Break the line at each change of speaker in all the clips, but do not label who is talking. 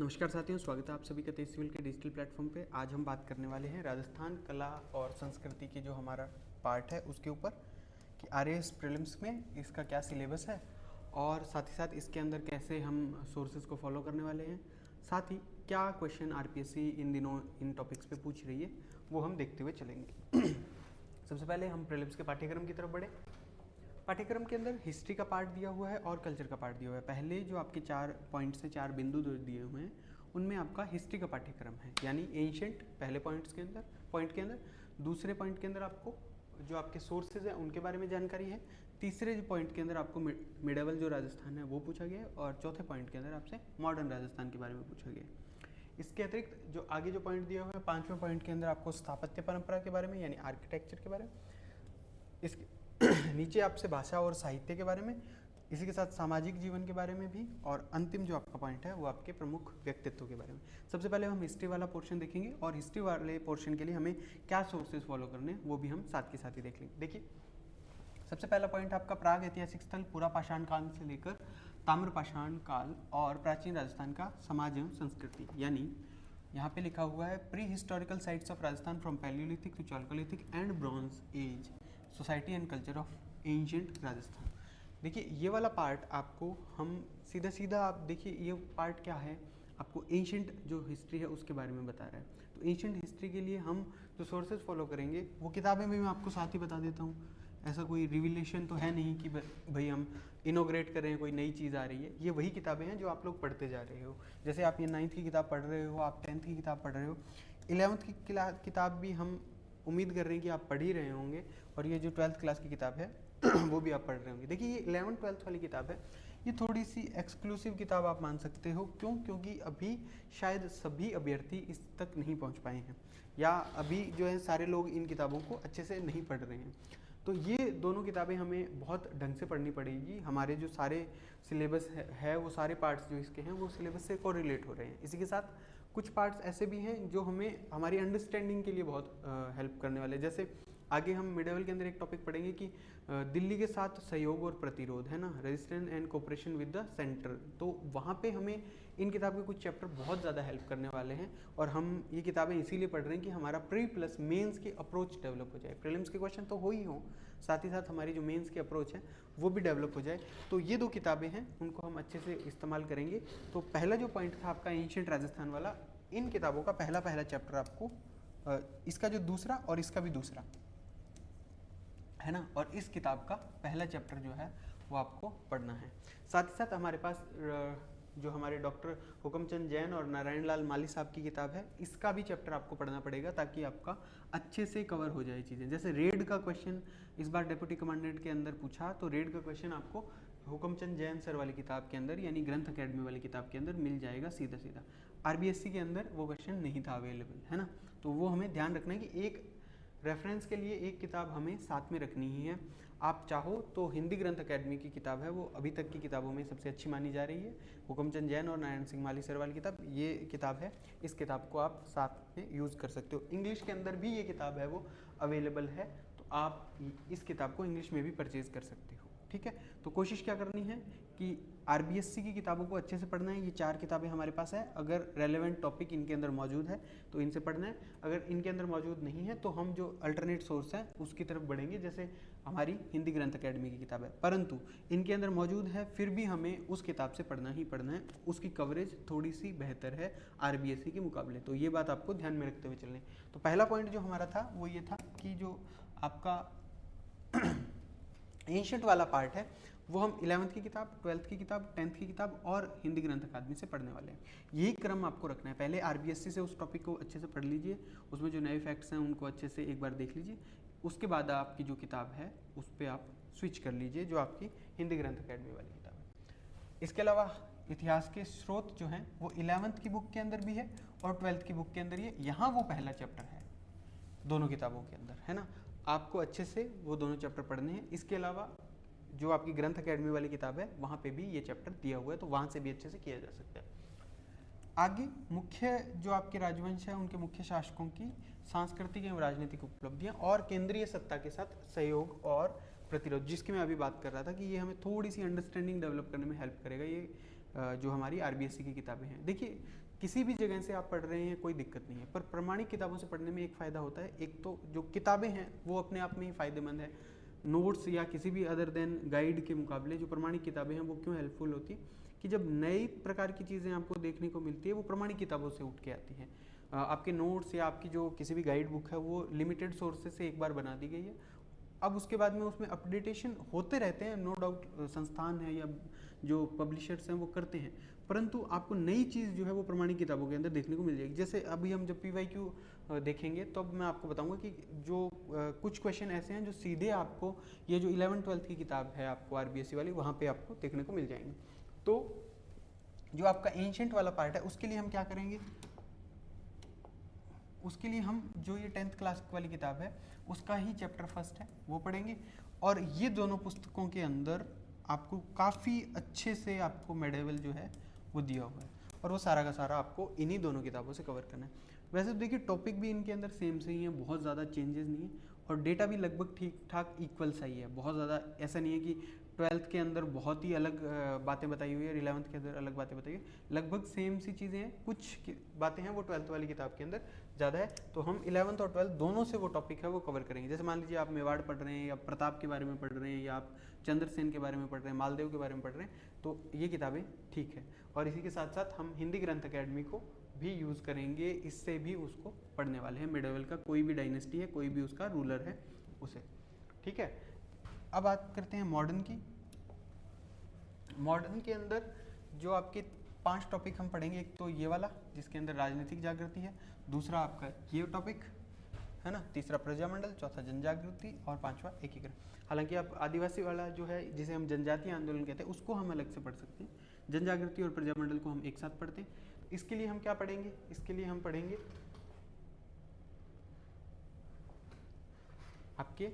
नमस्कार साथियों, स्वागत है आप सभी का तेज सिविल के डिजिटल प्लेटफॉर्म पे। आज हम बात करने वाले हैं राजस्थान कला और संस्कृति की जो हमारा पार्ट है उसके ऊपर कि आरएएस प्रीलिम्स में इसका क्या सिलेबस है और साथ ही साथ इसके अंदर कैसे हम सोर्सेज को फॉलो करने वाले हैं, साथ ही क्या क्वेश्चन आरपीएससी इन दिनों इन टॉपिक्स पे पूछ रही है वो हम देखते हुए चलेंगे। सबसे पहले हम प्रीलिम्स के पाठ्यक्रम की तरफ बढ़े। पाठ्यक्रम के अंदर हिस्ट्री का पार्ट दिया हुआ है और कल्चर का पार्ट दिया हुआ है। पहले जो आपके 4 पॉइंट से 4 बिंदु दिए हुए हैं उनमें आपका हिस्ट्री का पाठ्यक्रम है, यानी एंशंट पहले पॉइंट के अंदर। दूसरे पॉइंट के अंदर आपको जो आपके सोर्सेज हैं उनके बारे में जानकारी है। तीसरे जो पॉइंट के अंदर आपको मिडेवल जो राजस्थान है वो पूछा गया है और चौथे पॉइंट के अंदर आपसे मॉडर्न राजस्थान के बारे में पूछा गया है। इसके अतिरिक्त जो आगे जो पॉइंट दिया हुआ है 5वें पॉइंट के अंदर आपको स्थापत्य परंपरा के बारे में यानी आर्किटेक्चर के बारे में, इसके नीचे आपसे भाषा और साहित्य के बारे में, इसी के साथ सामाजिक जीवन के बारे में भी, और अंतिम जो आपका पॉइंट है वो आपके प्रमुख व्यक्तित्व के बारे में। सबसे पहले हम हिस्ट्री वाला पोर्शन देखेंगे और हिस्ट्री वाले पोर्शन के लिए हमें क्या सोर्सेज फॉलो करने हैं वो भी हम साथ के साथ ही देख लेंगे। देखिए, सबसे पहला पॉइंट आपका प्राग ऐतिहासिक स्थल पुरा पाषाण काल से लेकर ताम्र पाषाण काल और प्राचीन राजस्थान का समाज एवं संस्कृति, यानी यहाँ पे लिखा हुआ है pre historical sites of Rajasthan from palaeolithic to chalcolithic and bronze age society and culture of ancient Rajasthan. देखिए, ये वाला पार्ट आपको हम सीधा सीधा आप देखिए ये पार्ट क्या है, आपको एंशिएंट जो हिस्ट्री है उसके बारे में बता रहा है। तो एंशिएंट हिस्ट्री के लिए हम जो सोर्सेज फॉलो करेंगे वो किताबें भी मैं आपको साथ ही बता देता हूँ। ऐसा कोई रिविलेशन तो है नहीं कि भाई हम इनोग्रेट कर रहे हैं, कोई नई चीज़ आ रही है। ये वही किताबें हैं जो आप लोग पढ़ते जा रहे हो। जैसे आप ये 9th की किताब पढ़ रहे हो, आप 10th की किताब पढ़ रहे हो, 11th की किताब भी हम उम्मीद कर रहे हैं कि आप पढ़ ही रहे होंगे, और ये जो 12th क्लास की किताब है वो भी आप पढ़ रहे होंगे। देखिए, ये 11th-12th वाली किताब है, ये थोड़ी सी एक्सक्लूसिव किताब आप मान सकते हो। क्यों? क्योंकि अभी शायद सभी अभ्यर्थी इस तक नहीं पहुंच पाए हैं, या अभी जो है सारे लोग इन किताबों को अच्छे से नहीं पढ़ रहे हैं। तो ये दोनों किताबें हमें बहुत ढंग से पढ़नी पड़ेगी। हमारे जो सारे सिलेबस है वो सारे पार्ट्स जो इसके हैं वो सिलेबस से कोरिलेट हो रहे हैं। इसी के साथ कुछ पार्ट्स ऐसे भी हैं जो हमें हमारी अंडरस्टैंडिंग के लिए बहुत हेल्प करने वाले हैं। जैसे आगे हम मिडेवल के अंदर एक टॉपिक पढ़ेंगे कि दिल्ली के साथ सहयोग और प्रतिरोध है ना, resistance and cooperation with the centre. तो वहाँ पे हमें इन किताब के कुछ चैप्टर बहुत ज़्यादा हेल्प करने वाले हैं, और हम ये किताबें इसीलिए पढ़ रहे हैं कि हमारा प्री प्लस मेंस की अप्रोच डेवलप हो जाए। प्रीलिम्स के क्वेश्चन तो हो ही हो, साथ ही साथ हमारी जो मेंस की अप्रोच है वो भी डेवलप हो जाए। तो ये 2 किताबें हैं, उनको हम अच्छे से इस्तेमाल करेंगे। तो पहला जो पॉइंट था आपका एंशिएंट राजस्थान वाला, इन किताबों का पहला चैप्टर आपको इसका जो दूसरा और इसका भी दूसरा है ना, और इस किताब का पहला चैप्टर जो है वो आपको पढ़ना है। साथ ही साथ हमारे पास जो हमारे डॉक्टर हुकमचंद जैन और नारायण लाल माली साहब की किताब है, इसका भी चैप्टर आपको पढ़ना पड़ेगा ताकि आपका अच्छे से कवर हो जाए चीज़ें। जैसे रेड का क्वेश्चन इस बार डिप्टी कमांडेंट के अंदर पूछा, तो रेड का क्वेश्चन आपको हुकमचंद जैन सर वाली किताब के अंदर यानी ग्रंथ अकेडमी वाली किताब के अंदर मिल जाएगा सीधा सीधा। आरबीएससी के अंदर वो क्वेश्चन नहीं था अवेलेबल, है ना। तो वो हमें ध्यान रखना है कि एक रेफरेंस के लिए एक किताब हमें साथ में रखनी ही है। आप चाहो तो हिंदी ग्रंथ अकेडमी की किताब है, वो अभी तक की किताबों में सबसे अच्छी मानी जा रही है। हुकमचंद जैन और नारायण सिंह माली सर वाली किताब, ये किताब है, इस किताब को आप साथ में यूज़ कर सकते हो। इंग्लिश के अंदर भी ये किताब है वो अवेलेबल है, तो आप इस किताब को इंग्लिश में भी परचेज़ कर सकते हो। ठीक है, तो कोशिश क्या करनी है कि आरबीएससी की किताबों को अच्छे से पढ़ना है। ये 4 किताबें हमारे पास है, अगर रेलेवेंट टॉपिक इनके अंदर मौजूद है तो इनसे पढ़ना है। अगर इनके अंदर मौजूद नहीं है तो हम जो अल्टरनेट सोर्स है उसकी तरफ बढ़ेंगे, जैसे हमारी हिंदी ग्रंथ अकेडमी की किताब है। परंतु इनके अंदर मौजूद है फिर भी हमें उस किताब से पढ़ना ही पढ़ना है, उसकी कवरेज थोड़ी सी बेहतर है आरबीएससी के मुकाबले। तो ये बात आपको ध्यान में रखते हुए चलने। तो पहला पॉइंट जो हमारा था वो ये था कि जो आपका एंशिएंट वाला पार्ट है वो हम 11th की किताब, 12th की किताब, 10th की किताब और हिंदी ग्रंथ अकादमी से पढ़ने वाले हैं। यही क्रम आपको रखना है। पहले आरबीएससी से उस टॉपिक को अच्छे से पढ़ लीजिए, उसमें जो नए फैक्ट्स हैं उनको अच्छे से एक बार देख लीजिए। उसके बाद आपकी जो किताब है उस पर आप स्विच कर लीजिए, जो आपकी हिंदी ग्रंथ अकेडमी वाली किताब है। इसके अलावा इतिहास के स्रोत जो हैं वो 11th की बुक के अंदर भी है और 12th की बुक के अंदर ही, यहाँ वो पहला चैप्टर है दोनों किताबों के अंदर, है ना। आपको अच्छे से वो दोनों चैप्टर पढ़ने हैं। इसके अलावा जो आपकी ग्रंथ अकेडमी वाली किताब है वहाँ पे भी ये चैप्टर दिया हुआ है, तो वहाँ से भी अच्छे से किया जा सकता है। आगे मुख्य जो आपके राजवंश है उनके मुख्य शासकों की सांस्कृतिक एवं राजनीतिक उपलब्धियां और केंद्रीय सत्ता के साथ सहयोग और प्रतिरोध, जिसकी मैं अभी बात कर रहा था कि ये हमें थोड़ी सी अंडरस्टैंडिंग डेवलप करने में हेल्प करेगा। ये जो हमारी आरबीएससी की किताबें हैं, देखिए किसी भी जगह से आप पढ़ रहे हैं कोई दिक्कत नहीं है, पर प्रमाणिक किताबों से पढ़ने में एक फ़ायदा होता है, एक तो जो किताबें हैं वो अपने आप में ही फ़ायदेमंद है, नोट्स या किसी भी अदर देन गाइड के मुकाबले जो प्रमाणिक किताबें हैं वो क्यों हेल्पफुल होती है कि जब नई प्रकार की चीज़ें आपको देखने को मिलती है वो प्रमाणिक किताबों से उठ के आती हैं। आपके नोट्स या आपकी जो किसी भी गाइड बुक है वो लिमिटेड सोर्सेज से एक बार बना दी गई है, अब उसके बाद में उसमें अपडेटेशन होते रहते हैं, नो डाउट संस्थान है या जो पब्लिशर्स हैं वो करते हैं, परंतु आपको नई चीज़ जो है वो प्रमाणिक किताबों के अंदर देखने को मिल जाएगी। जैसे अभी हम जब PYQ देखेंगे तो अब मैं आपको बताऊंगा कि जो कुछ क्वेश्चन ऐसे हैं जो सीधे आपको ये जो 11th-12th की किताब है आपको RBSC वाली वहाँ पे आपको देखने को मिल जाएंगे। तो जो आपका एंशिएंट वाला पार्ट है उसके लिए हम क्या करेंगे, उसके लिए हम जो ये 10th क्लास वाली किताब है उसका ही चैप्टर फर्स्ट है वो पढ़ेंगे, और ये दोनों पुस्तकों के अंदर आपको काफ़ी अच्छे से आपको मेडिवल जो है वो दिया हुआ है, और वो सारा का सारा आपको इन्हीं दोनों किताबों से कवर करना है। वैसे तो देखिए टॉपिक भी इनके अंदर सेम से ही है, बहुत ज़्यादा चेंजेस नहीं है, और डेटा भी लगभग ठीक ठाक इक्वल सा ही है, बहुत ज़्यादा ऐसा नहीं है कि 12th के अंदर बहुत ही अलग बातें बताई हुई है और 11th के अंदर अलग बातें बताई हुई है, लगभग सेम सी चीज़ें हैं, कुछ बातें हैं वो 12th वाली किताब के अंदर ज़्यादा है। तो हम 11th और 12th दोनों से वो टॉपिक है वो कवर करेंगे। जैसे मान लीजिए आप मेवाड़ पढ़ रहे हैं या प्रताप के बारे में पढ़ रहे हैं या आप चंद्रसेन के बारे में पढ़ रहे हैं, मालदेव के बारे में पढ़ रहे हैं, तो ये किताबें ठीक है। और इसी के साथ साथ हम हिंदी ग्रंथ अकेडमी को भी यूज़ करेंगे, इससे भी उसको पढ़ने वाले हैं, मिडिवल का कोई भी डायनेस्टी है, कोई भी उसका रूलर है उसे, ठीक है। अब बात करते हैं मॉडर्न की। मॉडर्न के अंदर जो आपके 5 टॉपिक हम पढ़ेंगे, एक तो ये वाला जिसके अंदर राजनीतिक जागृति है, दूसरा आपका ये टॉपिक है ना, तीसरा प्रजामंडल, चौथा जनजागृति और पांचवा एकीकरण। हालांकि आप आदिवासी वाला जो है जिसे हम जनजातीय आंदोलन कहते हैं उसको हम अलग से पढ़ सकते हैं, जनजागृति और प्रजामंडल को हम एक साथ पढ़ते हैं। इसके लिए हम क्या पढ़ेंगे, इसके लिए हम पढ़ेंगे आपके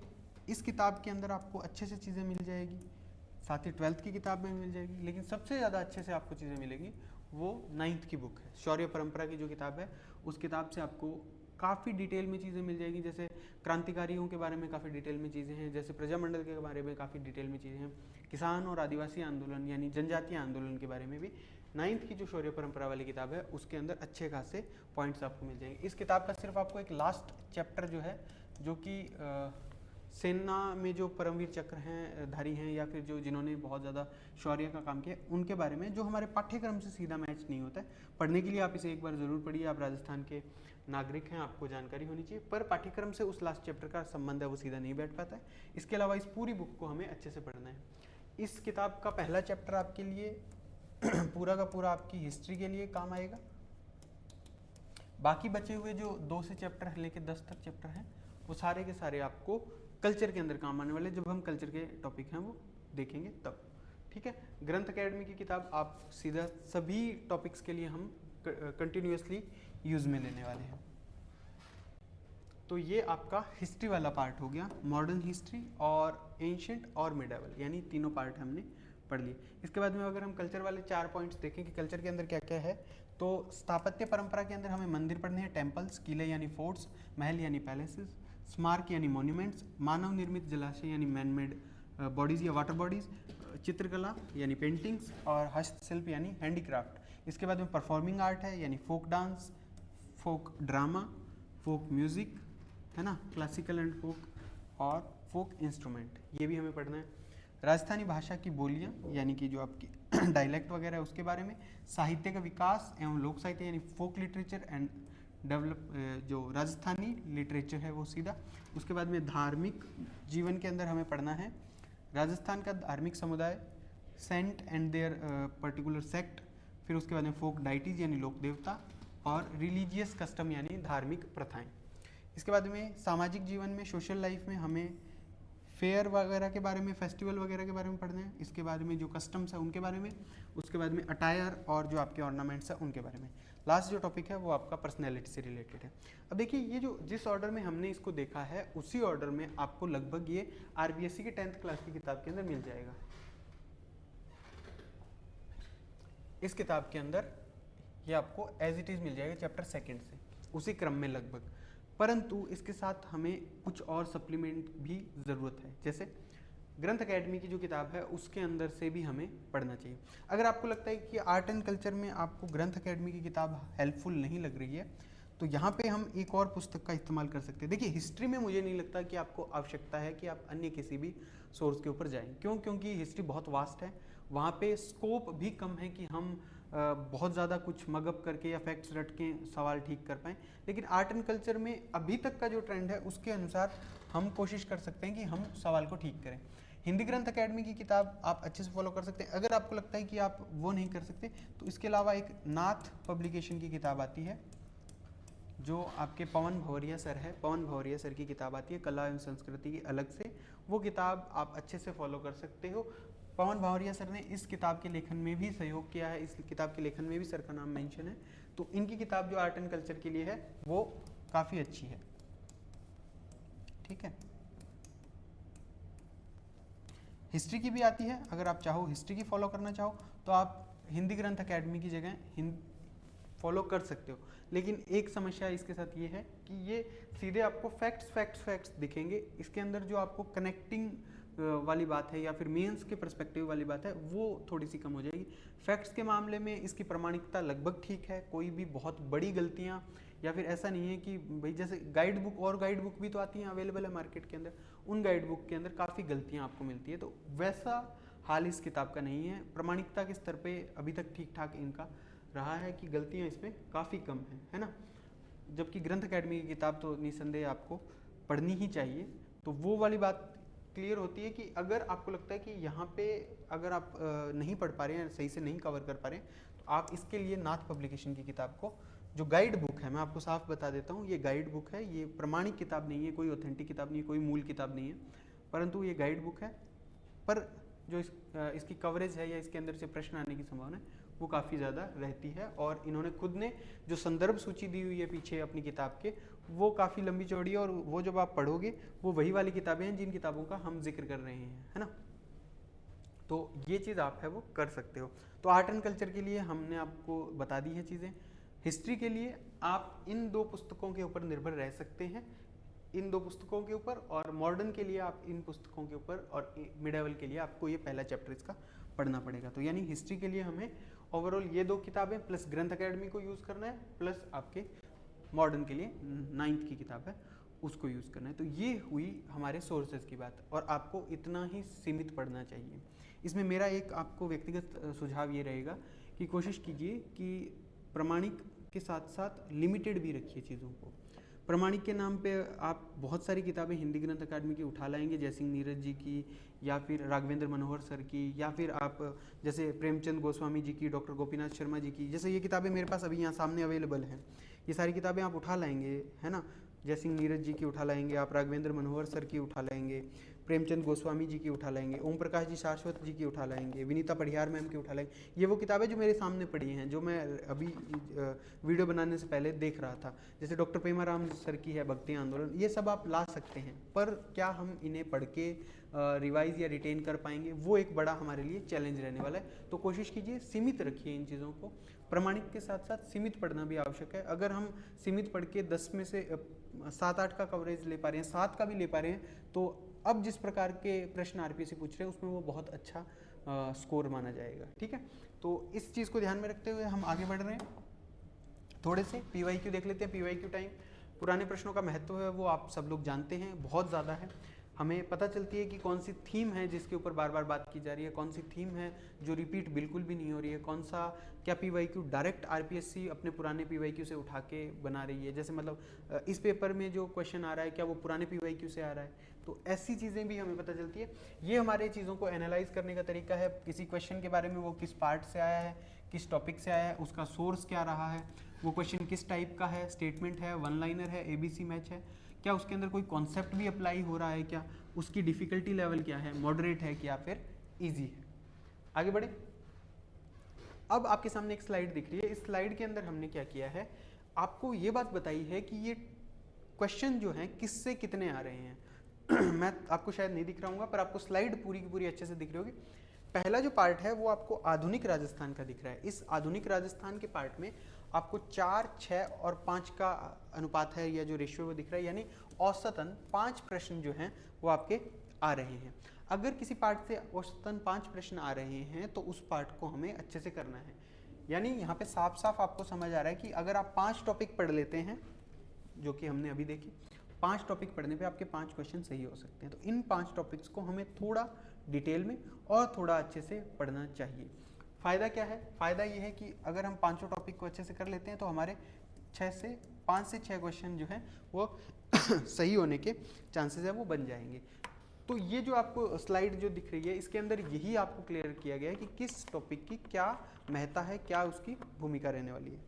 इस किताब के अंदर आपको अच्छे से चीज़ें मिल जाएगी, साथ ही 12th की किताब में मिल जाएगी, लेकिन सबसे ज़्यादा अच्छे से आपको चीज़ें मिलेगी वो 9th की बुक है, शौर्य परंपरा की जो किताब है उस किताब से आपको काफ़ी डिटेल में चीज़ें मिल जाएगी। जैसे क्रांतिकारियों के बारे में काफ़ी डिटेल में चीज़ें हैं, जैसे प्रजामंडल के बारे में काफ़ी डिटेल में चीज़ें हैं, किसान और आदिवासी आंदोलन यानी जनजातीय आंदोलन के बारे में भी 9th की जो शौर्य परंपरा वाली किताब है उसके अंदर अच्छे खासे पॉइंट्स आपको मिल जाएंगे। इस किताब का सिर्फ आपको एक लास्ट चैप्टर जो है, जो कि सेना में जो परमवीर चक्र हैं धारी हैं या फिर जो जिन्होंने बहुत ज़्यादा शौर्य का काम किया उनके बारे में, जो हमारे पाठ्यक्रम से सीधा मैच नहीं होता है। पढ़ने के लिए आप इसे एक बार ज़रूर पढ़िए, आप राजस्थान के नागरिक हैं, आपको जानकारी होनी चाहिए, पर पाठ्यक्रम से उस लास्ट चैप्टर का संबंध है वो सीधा नहीं बैठ पाता है। इसके अलावा इस पूरी बुक को हमें अच्छे से पढ़ना है। इस किताब का पहला चैप्टर आपके लिए पूरा का पूरा आपकी हिस्ट्री के लिए काम आएगा, बाकी बचे हुए जो 2 से चैप्टर लेके 10 तक चैप्टर हैं वो सारे के सारे आपको कल्चर के अंदर काम आने वाले, जब हम कल्चर के टॉपिक हैं वो देखेंगे तब, ठीक है। ग्रंथ अकेडमी की किताब आप सीधा सभी टॉपिक्स के लिए हम कंटिन्यूअसली यूज़ में लेने वाले हैं। तो ये आपका हिस्ट्री वाला पार्ट हो गया, मॉडर्न हिस्ट्री और एंशिएंट और मिडिवल, यानी तीनों पार्ट हमने पढ़ लिए। इसके बाद में अगर हम कल्चर वाले 4 पॉइंट्स देखें कि कल्चर के अंदर क्या क्या है, तो स्थापत्य परंपरा के अंदर हमें मंदिर पढ़ने हैं, टेम्पल्स, किले यानी फोर्ट्स, महल यानी पैलेसेस, स्मारक यानी मॉन्यूमेंट्स, मानव निर्मित जलाशय यानी मैन मेड बॉडीज़ या वाटर बॉडीज़, चित्रकला यानी पेंटिंग्स और हस्तशिल्प यानी हैंडीक्राफ्ट। इसके बाद में परफॉर्मिंग आर्ट है यानी फोक डांस, फोक ड्रामा, फोक म्यूज़िक है ना, क्लासिकल एंड फोक, और फोक इंस्ट्रूमेंट, ये भी हमें पढ़ना है। राजस्थानी भाषा की बोलियाँ यानी कि जो आपकी डायलेक्ट वगैरह है उसके बारे में, साहित्य का विकास एवं लोक साहित्य यानी फोक लिटरेचर एंड डेवलप, जो राजस्थानी लिटरेचर है वो सीधा। उसके बाद में धार्मिक जीवन के अंदर हमें पढ़ना है राजस्थान का धार्मिक समुदाय, saint and their particular sect, फिर उसके बाद में फोक डाइटीज यानी लोक देवता, और रिलीजियस कस्टम यानी धार्मिक प्रथाएं। इसके बाद में सामाजिक जीवन में, सोशल लाइफ में हमें फेयर वगैरह के बारे में, फेस्टिवल वगैरह के बारे में पढ़ना है। इसके बाद में जो कस्टम्स है उनके बारे में, उसके बाद में अटायर और जो आपके ऑर्नामेंट्स है उनके बारे में। लास्ट जो टॉपिक है वो आपका पर्सनैलिटी से रिलेटेड है। अब देखिए ये जो जिस ऑर्डर में हमने इसको देखा है उसी ऑर्डर में आपको लगभग ये RBSC की 10th क्लास की किताब के अंदर मिल जाएगा। इस किताब के अंदर ये आपको एज इट इज़ मिल जाएगा चैप्टर 2 से, उसी क्रम में लगभग, परंतु इसके साथ हमें कुछ और सप्लीमेंट भी ज़रूरत है। जैसे ग्रंथ अकेडमी की जो किताब है उसके अंदर से भी हमें पढ़ना चाहिए। अगर आपको लगता है कि आर्ट एंड कल्चर में आपको ग्रंथ अकेडमी की किताब हेल्पफुल नहीं लग रही है, तो यहाँ पे हम एक और पुस्तक का इस्तेमाल कर सकते हैं। देखिए, हिस्ट्री में मुझे नहीं लगता कि आपको आवश्यकता है कि आप अन्य किसी भी सोर्स के ऊपर जाएं। क्यों? क्योंकि हिस्ट्री बहुत वास्ट है, वहाँ पे स्कोप भी कम है कि हम बहुत ज़्यादा कुछ मगअप करके या फैक्ट्स रट के सवाल ठीक कर पाएँ। लेकिन आर्ट एंड कल्चर में अभी तक का जो ट्रेंड है उसके अनुसार हम कोशिश कर सकते हैं कि हम सवाल को ठीक करें। हिंदी ग्रंथ अकेडमी की किताब आप अच्छे से फॉलो कर सकते हैं। अगर आपको लगता है कि आप वो नहीं कर सकते, तो इसके अलावा एक नाथ पब्लिकेशन की किताब आती है, जो आपके पवन भवरिया सर है, पवन भवरिया सर की किताब आती है कला एवं संस्कृति की अलग से। वो किताब आप अच्छे से फॉलो कर सकते हो। पवन भवरिया सर ने इस किताब के लेखन में भी सहयोग किया है, इस किताब के लेखन में भी सर का नाम मेंशन है। तो इनकी किताब जो आर्ट एंड कल्चर के लिए है वो काफ़ी अच्छी है। ठीक है, हिस्ट्री की भी आती है। अगर आप चाहो हिस्ट्री की फॉलो करना चाहो तो आप हिंदी ग्रंथ अकेडमी की जगह फॉलो कर सकते हो। लेकिन एक समस्या इसके साथ ये है कि ये सीधे आपको फैक्ट्स दिखेंगे। इसके अंदर जो आपको कनेक्टिंग वाली बात है या फिर मेंस के पर्सपेक्टिव वाली बात है वो थोड़ी सी कम हो जाएगी। फैक्ट्स के मामले में इसकी प्रामाणिकता लगभग ठीक है, कोई भी बहुत बड़ी गलतियाँ या फिर ऐसा नहीं है कि भाई, जैसे गाइड बुक और गाइड बुक भी तो आती हैं, अवेलेबल है मार्केट के अंदर, उन गाइड बुक के अंदर काफ़ी गलतियाँ आपको मिलती है। तो वैसा हाल इस किताब का नहीं है। प्रामाणिकता के स्तर पे अभी तक ठीक ठाक इनका रहा है कि गलतियाँ इसमें काफ़ी कम हैं, है ना। जबकि ग्रंथ अकेडमी की किताब तो निसंदेह आपको पढ़नी ही चाहिए। तो वो वाली बात क्लियर होती है कि अगर आपको लगता है कि यहाँ पे अगर आप नहीं पढ़ पा रहे हैं, सही से नहीं कवर कर पा रहे हैं, तो आप इसके लिए नाथ पब्लिकेशन की किताब को, जो गाइड बुक है, मैं आपको साफ बता देता हूँ, ये गाइड बुक है, ये प्रमाणिक किताब नहीं है, कोई ऑथेंटिक किताब नहीं है, कोई मूल किताब नहीं है, परंतु ये गाइड बुक है। पर जो इसकी कवरेज है या इसके अंदर से प्रश्न आने की संभावना है वो काफ़ी ज़्यादा रहती है। और इन्होंने खुद ने जो संदर्भ सूची दी हुई है पीछे अपनी किताब के, वो काफ़ी लंबी चौड़ी है, और वो जब आप पढ़ोगे वो वही वाली किताबें हैं जिन किताबों का हम जिक्र कर रहे हैं, है ना। तो ये चीज़ आप है वो कर सकते हो। तो आर्ट एंड कल्चर के लिए हमने आपको बता दी है चीज़ें। हिस्ट्री के लिए आप इन दो पुस्तकों के ऊपर निर्भर रह सकते हैं, इन दो पुस्तकों के ऊपर, और मॉडर्न के लिए आप इन पुस्तकों के ऊपर, और मिडेवल के लिए आपको ये पहला चैप्टर इसका पढ़ना पड़ेगा। तो यानी हिस्ट्री के लिए हमें ओवरऑल ये दो किताबें प्लस ग्रंथ अकेडमी को यूज़ करना है, प्लस आपके मॉडर्न के लिए 9th की किताब है उसको यूज़ करना है। तो ये हुई हमारे सोर्सेज की बात, और आपको इतना ही सीमित पढ़ना चाहिए। इसमें मेरा एक आपको व्यक्तिगत सुझाव ये रहेगा कि कोशिश कीजिए कि प्रामाणिक के साथ साथ लिमिटेड भी रखिए चीज़ों को। प्रामाणिक के नाम पे आप बहुत सारी किताबें हिंदी ग्रंथ अकादमी की उठा लाएंगे, जयसिंह नीरज जी की, या फिर राघवेंद्र मनोहर सर की, या फिर आप जैसे प्रेमचंद गोस्वामी जी की, डॉक्टर गोपीनाथ शर्मा जी की, जैसे ये किताबें मेरे पास अभी यहाँ सामने अवेलेबल हैं, ये सारी किताबें आप उठा लाएंगे, है ना। जयसिंह नीरज जी की उठा लाएंगे आप, राघवेंद्र मनोहर सर की उठा लाएंगे, प्रेमचंद गोस्वामी जी की उठा लाएंगे, ओम प्रकाश जी शाश्वत जी की उठा लाएंगे, विनीता पढ़ियार मैम की उठा लाएंगे। ये वो किताबें जो मेरे सामने पड़ी हैं, जो मैं अभी वीडियो बनाने से पहले देख रहा था। जैसे डॉक्टर पेमाराम सर की है भक्ति आंदोलन, ये सब आप ला सकते हैं, पर क्या हम इन्हें पढ़ के रिवाइज या रिटेन कर पाएंगे, वो एक बड़ा हमारे लिए चैलेंज रहने वाला है। तो कोशिश कीजिए सीमित रखिए इन चीज़ों को। प्रामाणिक के साथ साथ सीमित पढ़ना भी आवश्यक है। अगर हम सीमित पढ़ के 10 में से 7-8 का कवरेज ले पा रहे हैं, 7 का भी ले पा रहे हैं, तो अब जिस प्रकार के प्रश्न आरपीएससी पूछ रहे हैं उसमें वो बहुत अच्छा स्कोर माना जाएगा। ठीक है, तो इस चीज़ को ध्यान में रखते हुए हम आगे बढ़ रहे हैं। थोड़े से पीवाईक्यू देख लेते हैं। पीवाईक्यू टाइम, पुराने प्रश्नों का महत्व है वो आप सब लोग जानते हैं, बहुत ज़्यादा है। हमें पता चलती है कि कौन सी थीम है जिसके ऊपर बार बार बात की जा रही है, कौन सी थीम है जो रिपीट बिल्कुल भी नहीं हो रही है, कौन सा क्या पीवाईक्यू डायरेक्ट आरपीएससी अपने पुराने पीवाईक्यू से उठा के बना रही है। जैसे मतलब इस पेपर में जो क्वेश्चन आ रहा है क्या वो पुराने पीवाईक्यू से आ रहा है, तो ऐसी चीज़ें भी हमें पता चलती है। ये हमारे चीज़ों को एनालाइज करने का तरीका है। किसी क्वेश्चन के बारे में वो किस पार्ट से आया है, किस टॉपिक से आया है, उसका सोर्स क्या रहा है, वो क्वेश्चन किस टाइप का है, स्टेटमेंट है, वन लाइनर है, एबीसी मैच है, क्या उसके अंदर कोई कॉन्सेप्ट भी अप्लाई हो रहा है, क्या उसकी डिफ़िकल्टी लेवल क्या है, मॉडरेट है क्या फिर ईजी है। आगे बढ़े। अब आपके सामने एक स्लाइड दिख रही है। इस स्लाइड के अंदर हमने क्या किया है, आपको ये बात बताई है कि ये क्वेश्चन जो हैं किससे कितने आ रहे हैं। मैं आपको शायद नहीं दिख रहा हूँ, पर आपको स्लाइड पूरी की पूरी अच्छे से दिख रही होगी। पहला जो पार्ट है वो आपको आधुनिक राजस्थान का दिख रहा है। इस आधुनिक राजस्थान के पार्ट में आपको 4, 6 और 5 का अनुपात है, या जो रेशियो वो दिख रहा है, यानी औसतन 5 प्रश्न जो हैं वो आपके आ रहे हैं। अगर किसी पार्ट से औसतन 5 प्रश्न आ रहे हैं तो उस पार्ट को हमें अच्छे से करना है। यानी यहाँ पे साफ साफ आपको समझ आ रहा है कि अगर आप 5 टॉपिक पढ़ लेते हैं, जो कि हमने अभी देखी, 5 टॉपिक पढ़ने पे आपके 5 क्वेश्चन सही हो सकते हैं। तो इन 5 टॉपिक्स को हमें थोड़ा डिटेल में और थोड़ा अच्छे से पढ़ना चाहिए। फ़ायदा क्या है? फ़ायदा ये है कि अगर हम 5 टॉपिक को अच्छे से कर लेते हैं तो हमारे 5 से 6 क्वेश्चन जो हैं वो सही होने के चांसेस है वो बन जाएंगे। तो ये जो आपको स्लाइड जो दिख रही है इसके अंदर यही आपको क्लियर किया गया है कि किस टॉपिक की क्या महत्ता है, क्या उसकी भूमिका रहने वाली है।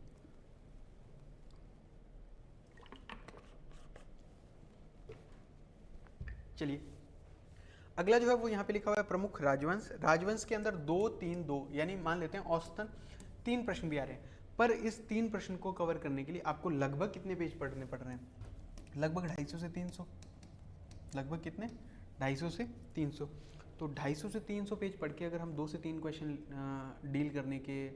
चलिए अगला जो है वो यहाँ पे लिखा हुआ है प्रमुख राजवंश। राजवंश के अंदर 2, 3, 2 यानी मान लेते हैं औसतन 3 प्रश्न भी आ रहे हैं, पर इस 3 प्रश्न को कवर करने के लिए आपको लगभग कितने पेज पढ़ने पड़ रहे हैं? लगभग 250 से 300। लगभग कितने? 250 से 300। तो 250 से 300 पेज पढ़ के अगर हम 2 से 3 क्वेश्चन डील करने के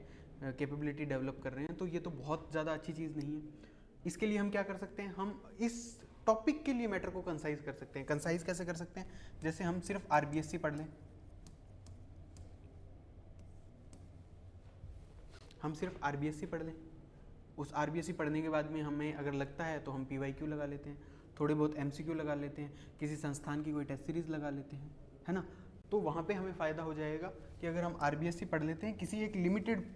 कैपेबिलिटी डेवलप कर रहे हैं तो ये तो बहुत ज़्यादा अच्छी चीज़ नहीं है। इसके लिए हम क्या कर सकते हैं? हम इस टॉपिक के लिए मैटर को कंसाइज कर सकते हैं। कंसाइज कैसे कर सकते हैं? जैसे हम सिर्फ आरबीएससी पढ़ लें, हम सिर्फ आरबीएससी पढ़ लें, उस आरबीएससी पढ़ने के बाद में हमें अगर लगता है तो हम पीवाईक्यू लगा लेते हैं, थोड़े बहुत एमसीक्यू लगा लेते हैं, किसी संस्थान की कोई टेस्ट सीरीज लगा लेते हैं, है ना। तो वहाँ पे हमें फ़ायदा हो जाएगा कि अगर हम आरबीएससी पढ़ लेते हैं किसी एक लिमिटेड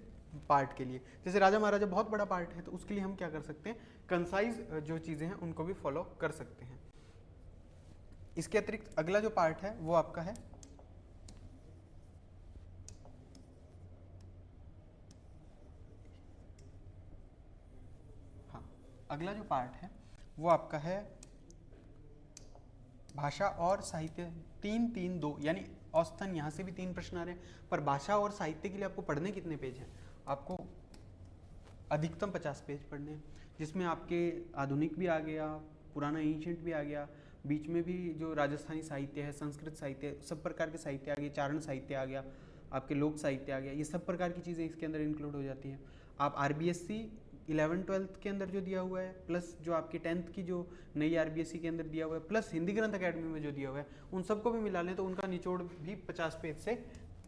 पार्ट के लिए, जैसे राजा महाराजा बहुत बड़ा पार्ट है, तो उसके लिए हम क्या कर सकते हैं? कंसाइज जो चीज़ें हैं उनको भी फॉलो कर सकते हैं। इसके अतिरिक्त अगला जो पार्ट है वो आपका है अगला जो पार्ट है वो आपका है भाषा और साहित्य। 3, 3, 2 यानी औसतन यहाँ से भी 3 प्रश्न आ रहे हैं, पर भाषा और साहित्य के लिए आपको पढ़ने कितने पेज हैं? आपको अधिकतम 50 पेज पढ़ने हैं, जिसमें आपके आधुनिक भी आ गया, पुराना एंशिएंट भी आ गया, बीच में भी जो राजस्थानी साहित्य है, संस्कृत साहित्य, सब प्रकार के साहित्य आ गए, चारण साहित्य आ गया, आपके लोक साहित्य आ गया, ये सब प्रकार की चीज़ें इसके अंदर इंक्लूड हो जाती हैं। आप आरबीएससी 11th-12th के अंदर जो दिया हुआ है, प्लस जो आपकी 10th की जो नई आरबीएससी के अंदर दिया हुआ है, प्लस हिंदी ग्रंथ अकेडमी में जो दिया हुआ है, उन सबको भी मिला लें तो उनका निचोड़ भी 50 पेज से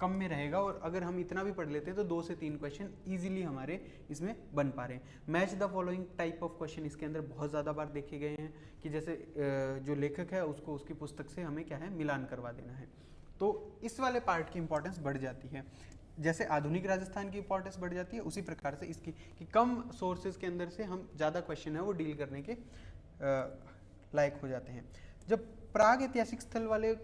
कम में रहेगा। और अगर हम इतना भी पढ़ लेते हैं तो 2 से 3 क्वेश्चन ईजिली हमारे इसमें बन पा रहे हैं। Match the following type of question इसके अंदर बहुत ज़्यादा बार देखे गए हैं कि जैसे जो लेखक है उसको उसकी पुस्तक से हमें क्या है, मिलान करवा देना है। तो इस वाले पार्ट की इंपॉर्टेंस बढ़ जाती है। जैसे आधुनिक राजस्थान की इंपॉर्टेंस बढ़ जाती है, उसी प्रकार से इसकी कि कम सोर्सेज के अंदर से हम ज़्यादा क्वेश्चन है वो डील करने के लायक हो जाते हैं। जब प्राग ऐतिहासिक स्थल वाले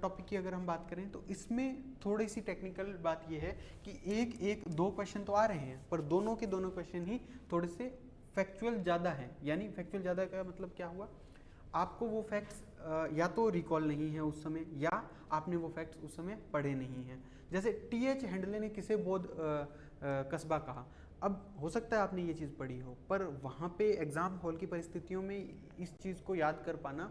टॉपिक की अगर हम बात करें तो इसमें थोड़ी सी टेक्निकल बात यह है कि एक 2 क्वेश्चन तो आ रहे हैं, पर दोनों के दोनों क्वेश्चन ही थोड़े से फैक्चुअल ज़्यादा हैं। यानी फैक्चुअल ज़्यादा का मतलब क्या हुआ? आपको वो फैक्ट्स या तो रिकॉल नहीं है उस समय, या आपने वो फैक्ट्स उस समय पढ़े नहीं हैं। जैसे टी.एच. हेंडले ने किसे बौद्ध कस्बा कहा, अब हो सकता है आपने ये चीज़ पढ़ी हो, पर वहाँ पे एग्ज़ाम हॉल की परिस्थितियों में इस चीज़ को याद कर पाना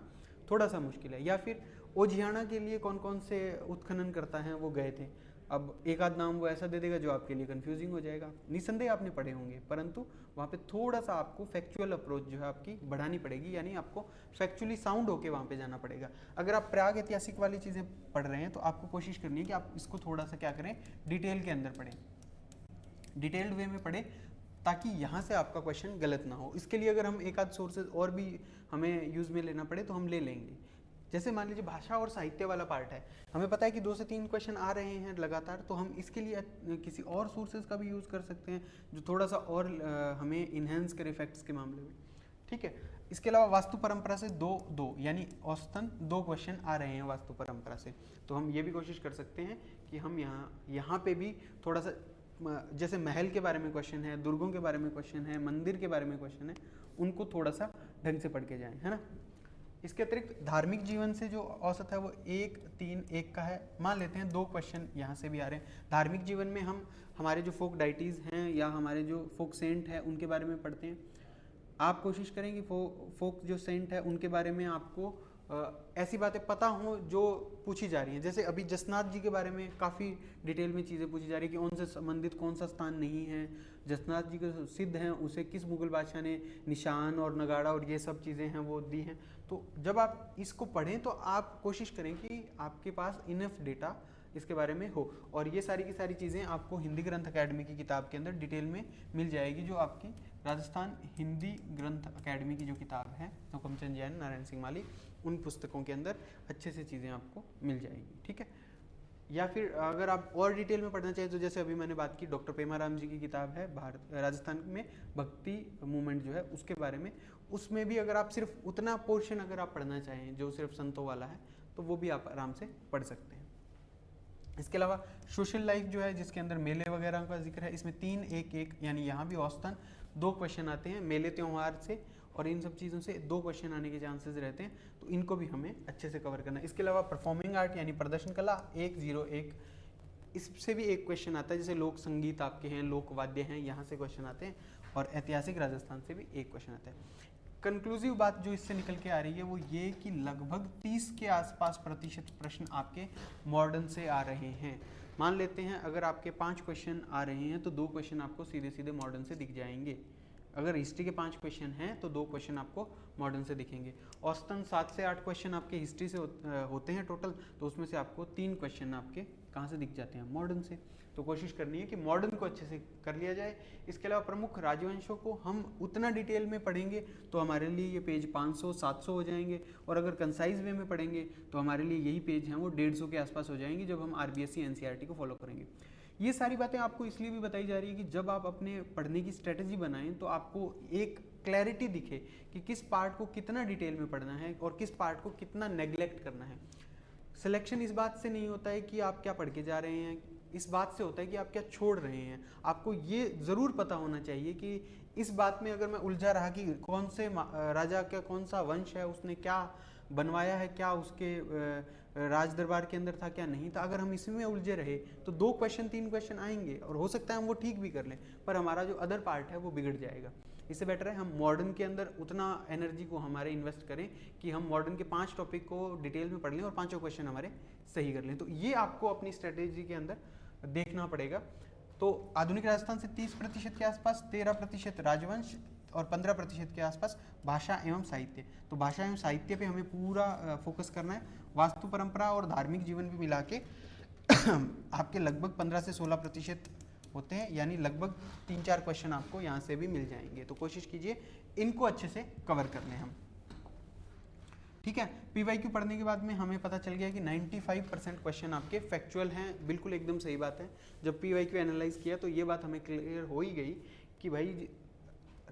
थोड़ा सा मुश्किल है। या फिर ओझियाना के लिए कौन कौन से उत्खनन करता है वो गए थे, अब एक आध नाम वो ऐसा दे देगा जो आपके लिए कंफ्यूजिंग हो जाएगा। निसंदेह आपने पढ़े होंगे, परंतु वहाँ पे थोड़ा सा आपको फैक्चुअल अप्रोच जो है आपकी बढ़ानी पड़ेगी, यानी आपको फैक्चुअली साउंड होके वहाँ पे जाना पड़ेगा। अगर आप प्राग ऐतिहासिक वाली चीज़ें पढ़ रहे हैं तो आपको कोशिश करनी है कि आप इसको थोड़ा सा क्या करें, डिटेल के अंदर पढ़ें, डिटेल्ड वे में पढ़ें, ताकि यहाँ से आपका क्वेश्चन गलत ना हो। इसके लिए अगर हम एक आध सोर्सेज और भी हमें यूज़ में लेना पड़े तो हम ले लेंगे। जैसे मान लीजिए भाषा और साहित्य वाला पार्ट है, हमें पता है कि 2 से 3 क्वेश्चन आ रहे हैं लगातार, तो हम इसके लिए किसी और सोर्सेज का भी यूज़ कर सकते हैं जो थोड़ा सा और हमें इन्हेंस करे फैक्ट्स के मामले में। ठीक है। इसके अलावा वास्तु परंपरा से 2 यानी औसतन 2 क्वेश्चन आ रहे हैं वास्तु परंपरा से, तो हम ये भी कोशिश कर सकते हैं कि हम यहाँ पे भी थोड़ा सा, जैसे महल के बारे में क्वेश्चन है, दुर्गों के बारे में क्वेश्चन है, मंदिर के बारे में क्वेश्चन है, उनको थोड़ा सा ढंग से पढ़ के जाएं, है ना। इसके अतिरिक्त धार्मिक जीवन से जो औसत है वो 1, 3, 1 का है। मान लेते हैं 2 क्वेश्चन यहाँ से भी आ रहे हैं। धार्मिक जीवन में हम हमारे जो फोक डाइटीज़ हैं या हमारे जो फोक सेंट है उनके बारे में पढ़ते हैं। आप कोशिश करें कि फोक जो सेंट है उनके बारे में आपको ऐसी बातें पता हों जो पूछी जा रही हैं। जैसे अभी जसनाथ जी के बारे में काफ़ी डिटेल में चीज़ें पूछी जा रही है कि उनसे संबंधित कौन सा स्थान नहीं है, जसनाथ जी के सिद्ध हैं, उसे किस मुगल बादशाह ने निशान और नगाड़ा और ये सब चीज़ें हैं वो दी हैं। तो जब आप इसको पढ़ें तो आप कोशिश करें कि आपके पास इनफ डेटा इसके बारे में हो, और ये सारी की सारी चीज़ें आपको हिंदी ग्रंथ अकेडमी की किताब के अंदर डिटेल में मिल जाएगी, जो आपकी राजस्थान हिंदी ग्रंथ अकेडमी की जो किताब है हुकमचंद जैन, नारायण सिंह माली, उन पुस्तकों के अंदर अच्छे से चीज़ें आपको मिल जाएगी। ठीक है, या फिर अगर आप और डिटेल में पढ़ना चाहें तो जैसे अभी मैंने बात की डॉक्टर पेमाराम जी की किताब है भारत राजस्थान में भक्ति मूवमेंट जो है उसके बारे में, उसमें भी अगर आप सिर्फ उतना पोर्शन अगर आप पढ़ना चाहें जो सिर्फ संतों वाला है तो वो भी आप आराम से पढ़ सकते हैं। इसके अलावा सोशल लाइफ जो है जिसके अंदर मेले वगैरह का जिक्र है, इसमें 3-1-1 यानी यहाँ भी औसतन 2 क्वेश्चन आते हैं मेले त्योहार से, और इन सब चीज़ों से 2 क्वेश्चन आने के चांसेस रहते हैं, तो इनको भी हमें अच्छे से कवर करना है। इसके अलावा परफॉर्मिंग आर्ट यानी प्रदर्शन कला 101, इससे भी 1 क्वेश्चन आता है, जैसे लोक संगीत आपके हैं, लोक वाद्य हैं, यहाँ से क्वेश्चन आते हैं, और ऐतिहासिक राजस्थान से भी 1 क्वेश्चन आता है। कंक्लूसिव बात जो इससे निकल के आ रही है वो ये कि लगभग 30 के आसपास प्रतिशत प्रश्न आपके मॉडर्न से आ रहे हैं। मान लेते हैं अगर आपके 5 क्वेश्चन आ रहे हैं तो 2 क्वेश्चन आपको सीधे सीधे मॉडर्न से दिख जाएंगे। अगर हिस्ट्री के 5 क्वेश्चन हैं तो 2 क्वेश्चन आपको मॉडर्न से दिखेंगे। औसतन 7 से 8 क्वेश्चन आपके हिस्ट्री से होते हैं टोटल, तो उसमें से आपको 3 क्वेश्चन आपके कहाँ से दिख जाते हैं, मॉडर्न से। तो कोशिश करनी है कि मॉडर्न को अच्छे से कर लिया जाए। इसके अलावा प्रमुख राजवंशों को हम उतना डिटेल में पढ़ेंगे तो हमारे लिए ये पेज 500-700 हो जाएंगे, और अगर कंसाइज वे में पढ़ेंगे तो हमारे लिए यही पेज हैं वो 150 के आसपास हो जाएंगे जब हम आरबीएससी एनसीईआरटी को फॉलो करेंगे। ये सारी बातें आपको इसलिए भी बताई जा रही है कि जब आप अपने पढ़ने की स्ट्रेटजी बनाएं तो आपको एक क्लैरिटी दिखे कि किस पार्ट को कितना डिटेल में पढ़ना है और किस पार्ट को कितना नेग्लेक्ट करना है। सिलेक्शन इस बात से नहीं होता है कि आप क्या पढ़ के जा रहे हैं, इस बात से होता है कि आप क्या छोड़ रहे हैं। आपको ये ज़रूर पता होना चाहिए कि इस बात में अगर मैं उलझा रहा कि कौन से राजा का कौन सा वंश है, उसने क्या बनवाया है, क्या उसके राज दरबार के अंदर था, क्या नहीं था, अगर हम इसमें उलझे रहे तो 2 क्वेश्चन 3 क्वेश्चन आएंगे और हो सकता है हम वो ठीक भी कर लें, पर हमारा जो अदर पार्ट है वो बिगड़ जाएगा। इससे बेटर है हम मॉडर्न के अंदर उतना एनर्जी को हमारे इन्वेस्ट करें कि हम मॉडर्न के 5 टॉपिक को डिटेल में पढ़ लें और 5 क्वेश्चन हमारे सही कर लें। तो ये आपको अपनी स्ट्रेटेजी के अंदर देखना पड़ेगा। तो आधुनिक राजस्थान से 30% के आसपास, 13% राजवंश और 15% के आसपास भाषा एवं साहित्य। तो भाषा एवं साहित्य पे हमें पूरा फोकस करना है। वास्तु परंपरा और धार्मिक जीवन भी मिला के आपके लगभग 15 से 16% होते हैं, यानी लगभग 3-4 क्वेश्चन आपको यहाँ से भी मिल जाएंगे। तो कोशिश कीजिए इनको अच्छे से कवर कर लें हम। ठीक है, पीवाईक्यू पढ़ने के बाद में हमें पता चल गया कि 95% क्वेश्चन आपके फैक्चुअल हैं। बिल्कुल एकदम सही बात है। जब पीवाईक्यू एनालाइज किया तो ये बात हमें क्लियर हो ही गई कि भाई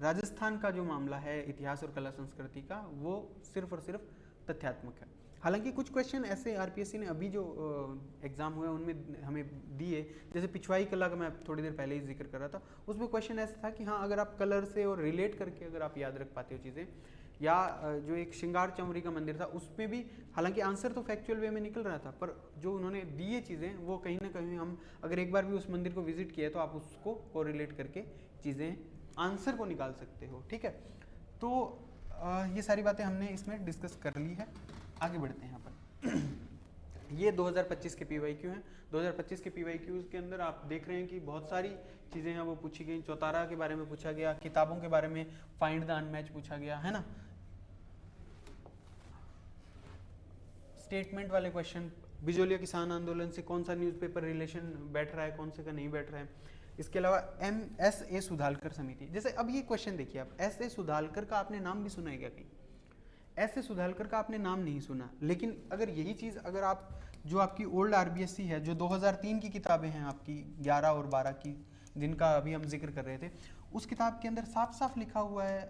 राजस्थान का जो मामला है इतिहास और कला संस्कृति का, वो सिर्फ और सिर्फ तथ्यात्मक है। हालांकि कुछ क्वेश्चन ऐसे आरपीएससी ने अभी जो एग्जाम हुए उनमें हमें दिए, जैसे पिछवाई कला का मैं थोड़ी देर पहले ही जिक्र कर रहा था, उसमें क्वेश्चन ऐसा था कि हाँ अगर आप कलर से और रिलेट करके अगर आप याद रख पाते हो चीज़ें, या जो एक श्रृंगार चमरी का मंदिर था उसमें भी हालांकि आंसर तो फैक्चुअल वे में निकल रहा था, पर जो उन्होंने दिए चीज़ें वो कहीं ना कहीं हम अगर एक बार भी उस मंदिर को विजिट किया तो आप उसको कोरिलेट करके चीज़ें आंसर को निकाल सकते हो। ठीक है, तो ये सारी बातें हमने इसमें डिस्कस कर ली है। आगे बढ़ते हैं यहाँ पर। ये 2025 के पीवाईक्यू हैं। 2025 के पीवाईक्यूज के अंदर आप देख रहे हैं कि बहुत सारी चीज़ें हैं वो पूछी गई। चौतारा के बारे में पूछा गया, किताबों के बारे में फाइंड द अनमैच पूछा गया है ना, स्टेटमेंट वाले क्वेश्चन, बिजोलिया किसान आंदोलन से कौन सा न्यूज़पेपर रिलेशन बैठ रहा है, कौन से का नहीं बैठ रहा है। इसके अलावा एस.ए. सुधालकर समिति, जैसे अब ये क्वेश्चन देखिए आप, एस.ए. सुधालकर का आपने नाम भी सुना है क्या कहीं? एस.ए. सुधालकर का आपने नाम नहीं सुना, लेकिन अगर यही चीज़ अगर आप जो आपकी ओल्ड आरबीएससी है, जो 2003 की किताबें हैं आपकी 11 और 12 की, जिनका अभी हम जिक्र कर रहे थे, उस किताब के अंदर साफ साफ लिखा हुआ है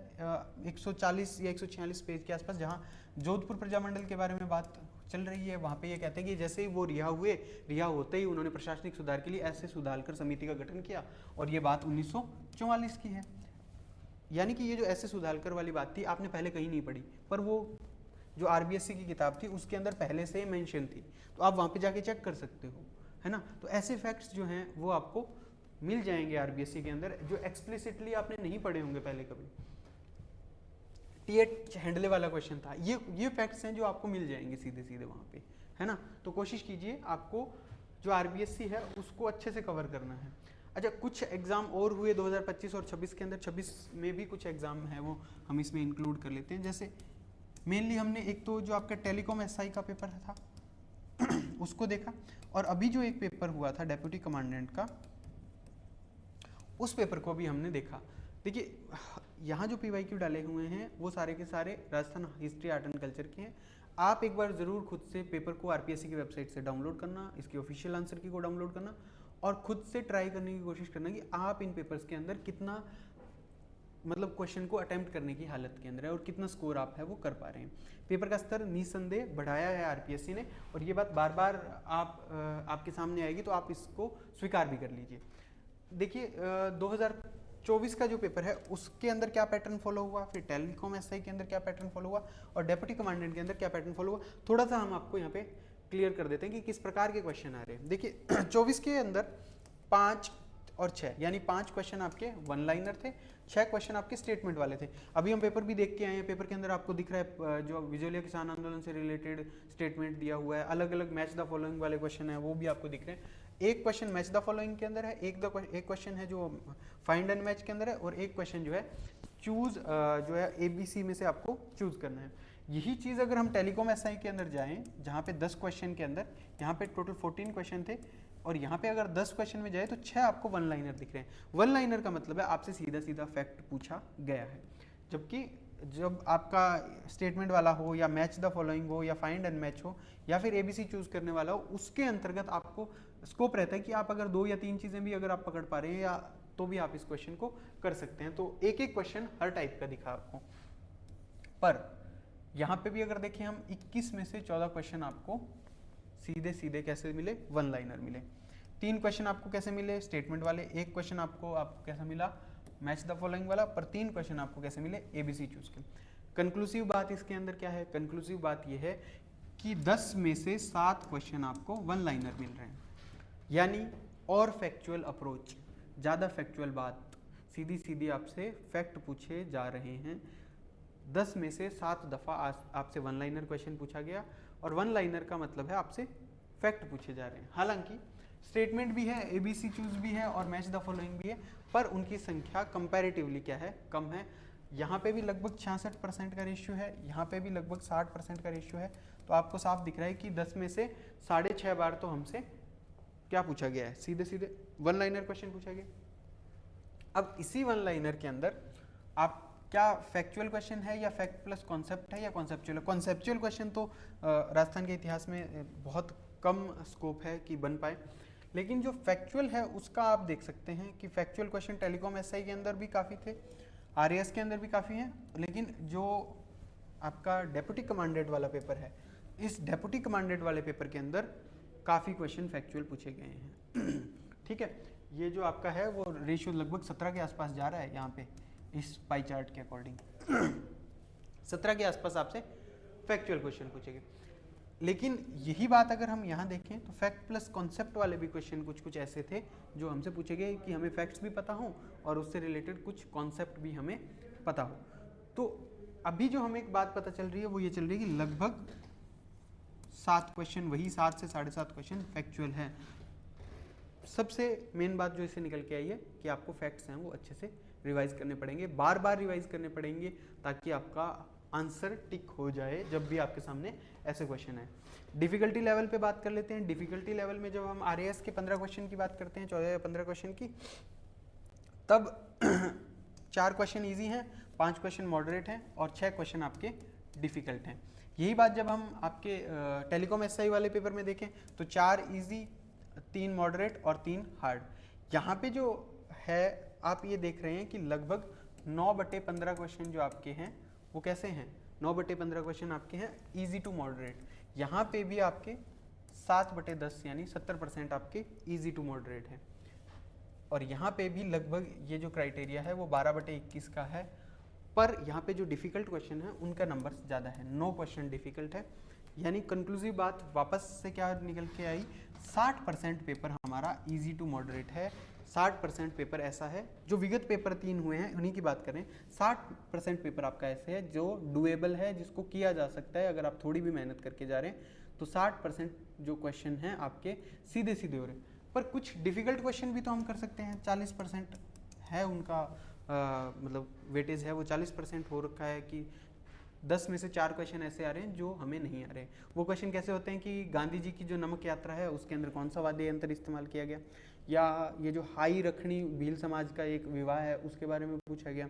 140 या 146 पेज के आसपास, जहाँ जोधपुर प्रजामंडल के बारे में बात चल रही है। वहाँ पे ये कहते हैं कि जैसे ही वो रिहा हुए, रिहा होते ही उन्होंने प्रशासनिक सुधार के लिए एस.ए. सुधालकर समिति का गठन किया, और ये बात 1944 की है। यानी कि ये जो एस.ए. सुधालकर वाली बात थी आपने पहले कहीं नहीं पढ़ी, पर वो जो आरबीएससी की किताब थी उसके अंदर पहले से ही मेंशन थी, तो आप वहाँ पे जाके चेक कर सकते हो, है ना। तो ऐसे फैक्ट्स जो हैं वो आपको मिल जाएंगे आरबीएससी के अंदर, जो एक्सप्लिसिटली आपने नहीं पढ़े होंगे पहले कभी। टी8 हैंडले वाला क्वेश्चन था, ये फैक्ट्स हैं जो आपको मिल जाएंगे सीधे सीधे वहाँ पे, है ना। तो कोशिश कीजिए आपको जो आरबीएससी है उसको अच्छे से कवर करना है। अच्छा, कुछ एग्जाम और हुए 2025 और 26 के अंदर। 26 में भी कुछ एग्जाम है वो हम इसमें इंक्लूड कर लेते हैं। जैसे मेनली हमने एक तो जो आपका टेलीकॉम एसआई का पेपर था उसको देखा, और अभी जो एक पेपर हुआ था डेप्यूटी कमांडेंट का, उस पेपर को भी हमने देखा। देखिए यहाँ जो पीवाईक्यू डाले हुए हैं वो सारे के सारे Rajasthan history art and culture के हैं। आप एक बार ज़रूर खुद से पेपर को आरपीएससी की वेबसाइट से डाउनलोड करना, इसकी ऑफिशियल आंसर की को डाउनलोड करना, और खुद से ट्राई करने की कोशिश करना कि आप इन पेपर्स के अंदर कितना मतलब क्वेश्चन को अटेम्प्ट करने की हालत के अंदर है और कितना स्कोर आप है वो कर पा रहे हैं। पेपर का स्तर निसंदेह बढ़ाया है आरपीएससी ने, और ये बात बार बार आपके सामने आएगी, तो आप इसको स्वीकार भी कर लीजिए। देखिए 2024 का जो पेपर है उसके अंदर क्या पैटर्न फॉलो हुआ, फिर टेलीकॉम एसआई के अंदर क्या पैटर्न फॉलो हुआ, और डेप्यूटी कमांडेंट के अंदर क्या पैटर्न फॉलो हुआ, थोड़ा सा हम आपको यहाँ पे क्लियर कर देते हैं कि किस प्रकार के क्वेश्चन आ रहे हैं। देखिए 24 के अंदर 5 और 6 यानी 5 क्वेश्चन आपके वन लाइनर थे, 6 क्वेश्चन आपके स्टेटमेंट वाले थे। अभी हम पेपर भी देख के आए हैं, पेपर के अंदर आपको दिख रहा है जो विजोलिया किसान आंदोलन से रिलेटेड स्टेटमेंट दिया हुआ है, अलग अलग मैच द फॉलोइंग वाले क्वेश्चन है वो भी आपको दिख रहे हैं। एक क्वेश्चन मैच द फॉलोइंग के अंदर है, एक क्वेश्चन है जो फाइंड एंड मैच के अंदर है, और एक क्वेश्चन जो है चूज जो है एबीसी में से आपको चूज करना है। यही चीज़ अगर हम टेलीकॉम एसआई के अंदर जाएं, जहाँ पे 10 क्वेश्चन के अंदर, यहाँ पे टोटल 14 क्वेश्चन थे, और यहाँ पे अगर 10 क्वेश्चन में जाए तो 6 आपको वन लाइनर दिख रहे हैं। वन लाइनर का मतलब है आपसे सीधा सीधा फैक्ट पूछा गया है, जबकि जब आपका स्टेटमेंट वाला हो या मैच द फॉलोइंग हो या फाइंड एंड मैच हो या फिर एबीसी चूज करने वाला हो, उसके अंतर्गत आपको स्कोप रहता है कि आप अगर 2 या 3 चीज़ें भी अगर आप पकड़ पा रहे हैं या तो भी आप इस क्वेश्चन को कर सकते हैं। तो एक एक क्वेश्चन हर टाइप का दिखा आपको। पर यहाँ पे भी अगर देखें हम 21 में से 14 क्वेश्चन आपको सीधे सीधे कैसे मिले, वन लाइनर मिले। 3 क्वेश्चन आपको कैसे मिले, स्टेटमेंट वाले। एक क्वेश्चन आपको कैसा मिला, मैच द फॉलोइंग वाला। पर 3 क्वेश्चन आपको कैसे मिले, एबीसी चूज के। कंक्लूसिव बात इसके अंदर क्या है, कंक्लूसिव बात यह है कि 10 में से 7 क्वेश्चन आपको वन लाइनर मिल रहे हैं, यानी और फैक्चुअल अप्रोच, ज़्यादा फैक्चुअल बात, सीधी सीधी आपसे फैक्ट पूछे जा रहे हैं। 10 में से 7 दफ़ा आपसे वन लाइनर क्वेश्चन पूछा गया, और वन लाइनर का मतलब है आपसे फैक्ट पूछे जा रहे हैं। हालांकि स्टेटमेंट भी है, एबीसी चूज भी है और मैच द फॉलोइंग भी है, पर उनकी संख्या कंपैरेटिवली क्या है, कम है। यहाँ पे भी लगभग 66% का रेशियो है, यहाँ पे भी लगभग 60% का रेशियो है। तो आपको साफ दिख रहा है कि 10 में से 6.5 बार तो हमसे क्या पूछा गया है, सीधे सीधे वन लाइनर क्वेश्चन पूछा गया। अब इसी वन लाइनर के अंदर आप क्या फैक्चुअल क्वेश्चन है या फैक्ट प्लस कॉन्सेप्ट है या कॉन्सेप्चुअल। कॉन्सेप्चुअल क्वेश्चन तो राजस्थान के इतिहास में बहुत कम स्कोप है कि बन पाए, लेकिन जो फैक्चुअल है उसका आप देख सकते हैं कि फैक्चुअल क्वेश्चन टेलीकॉम एसआई के अंदर भी काफ़ी थे, आरएएस के अंदर भी काफ़ी हैं, लेकिन जो आपका डेप्यूटी कमांडेंट वाला पेपर है, इस डेप्यूटी कमांडेंट वाले पेपर के अंदर काफ़ी क्वेश्चन फैक्चुअल पूछे गए हैं। ठीक है, ये जो आपका है वो रेशियो लगभग 17 के आसपास जा रहा है यहाँ पे इस पाई चार्ट के अकॉर्डिंग। 17 के आसपास आपसे फैक्चुअल क्वेश्चन पूछेंगे। लेकिन यही बात अगर हम यहाँ देखें तो फैक्ट प्लस कॉन्सेप्ट वाले भी क्वेश्चन कुछ कुछ ऐसे थे जो हमसे पूछे गए कि हमें फैक्ट्स भी पता हो और उससे रिलेटेड कुछ कॉन्सेप्ट भी हमें पता हो। तो अभी जो हमें एक बात पता चल रही है वो ये चल रही है कि लगभग 7 क्वेश्चन, वही 7 से 7.5 क्वेश्चन फैक्चुअल है। सबसे मेन बात जो इसे निकल के आई है कि आपको फैक्ट्स हैं वो अच्छे से रिवाइज करने पड़ेंगे, बार बार रिवाइज करने पड़ेंगे, ताकि आपका आंसर टिक हो जाए जब भी आपके सामने ऐसे क्वेश्चन है। डिफिकल्टी लेवल पे बात कर लेते हैं। डिफिकल्टी लेवल में जब हम आरएएस के 15 क्वेश्चन की बात करते हैं, 14 या 15 क्वेश्चन की, तब 4 क्वेश्चन ईजी हैं, 5 क्वेश्चन मॉडरेट हैं और 6 क्वेश्चन आपके डिफिकल्ट हैं। यही बात जब हम आपके टेलीकॉम एसआई वाले पेपर में देखें तो 4 ईजी, 3 मॉडरेट और 3 हार्ड। यहाँ पे जो है आप ये देख रहे हैं कि लगभग 9/15 क्वेश्चन जो आपके हैं वो कैसे हैं, 9/15 क्वेश्चन आपके हैं इजी टू मॉडरेट। यहाँ पे भी आपके 7/10 यानी 70% आपके इजी टू मॉडरेट है, और यहाँ पे भी लगभग ये जो क्राइटेरिया है वो 12/21 का है। पर यहाँ पे जो डिफ़िकल्ट क्वेश्चन है उनका नंबर ज़्यादा है, 9 क्वेश्चन डिफ़िकल्ट है। यानी कंक्लूसिव बात वापस से क्या निकल के आई, 60% पेपर हमारा इजी टू मॉडरेट है, 60% पेपर ऐसा है जो विगत पेपर 3 हुए हैं उन्हीं की बात करें, 60% पेपर आपका ऐसे है जो डुएबल है, जिसको किया जा सकता है अगर आप थोड़ी भी मेहनत करके जा रहे हैं। तो 60% जो क्वेश्चन हैं आपके सीधे सीधे हो रहे हैं। पर कुछ डिफ़िकल्ट क्वेश्चन भी तो हम कर सकते हैं, 40% है उनका मतलब वेटेज है वो 40% हो रखा है कि 10 में से 4 क्वेश्चन ऐसे आ रहे हैं जो हमें नहीं आ रहे। वो क्वेश्चन कैसे होते हैं कि गांधी जी की जो नमक यात्रा है उसके अंदर कौन सा वाद्य यंत्र इस्तेमाल किया गया, या ये जो हाई रखनी भील समाज का एक विवाह है उसके बारे में पूछा गया,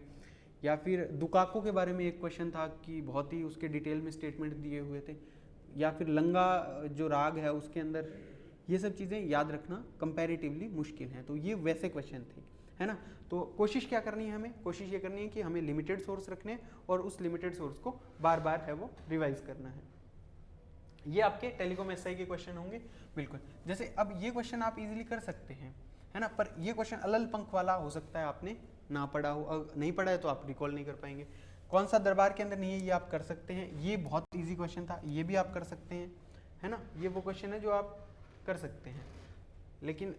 या फिर दुकाको के बारे में एक क्वेश्चन था कि बहुत ही उसके डिटेल में स्टेटमेंट दिए हुए थे, या फिर लंगा जो राग है उसके अंदर। ये सब चीज़ें याद रखना कंपैरेटिवली मुश्किल है, तो ये वैसे क्वेश्चन थे, है ना। तो कोशिश क्या करनी है हमें, कोशिश ये करनी है कि हमें लिमिटेड सोर्स रखने और उस लिमिटेड सोर्स को बार बार है वो रिवाइज करना है। ये आपके टेलीकॉम एसआई के क्वेश्चन होंगे बिल्कुल। जैसे अब ये क्वेश्चन आप इजीली कर सकते हैं, है ना, पर ये क्वेश्चन अलल पंख वाला हो सकता है, आपने ना पढ़ा हो, नहीं पढ़ा है तो आप रिकॉल नहीं कर पाएंगे। कौन सा दरबार के अंदर नहीं है, ये आप कर सकते हैं, ये बहुत इजी क्वेश्चन था, ये भी आप कर सकते हैं, है ना। ये वो क्वेश्चन है जो आप कर सकते हैं, लेकिन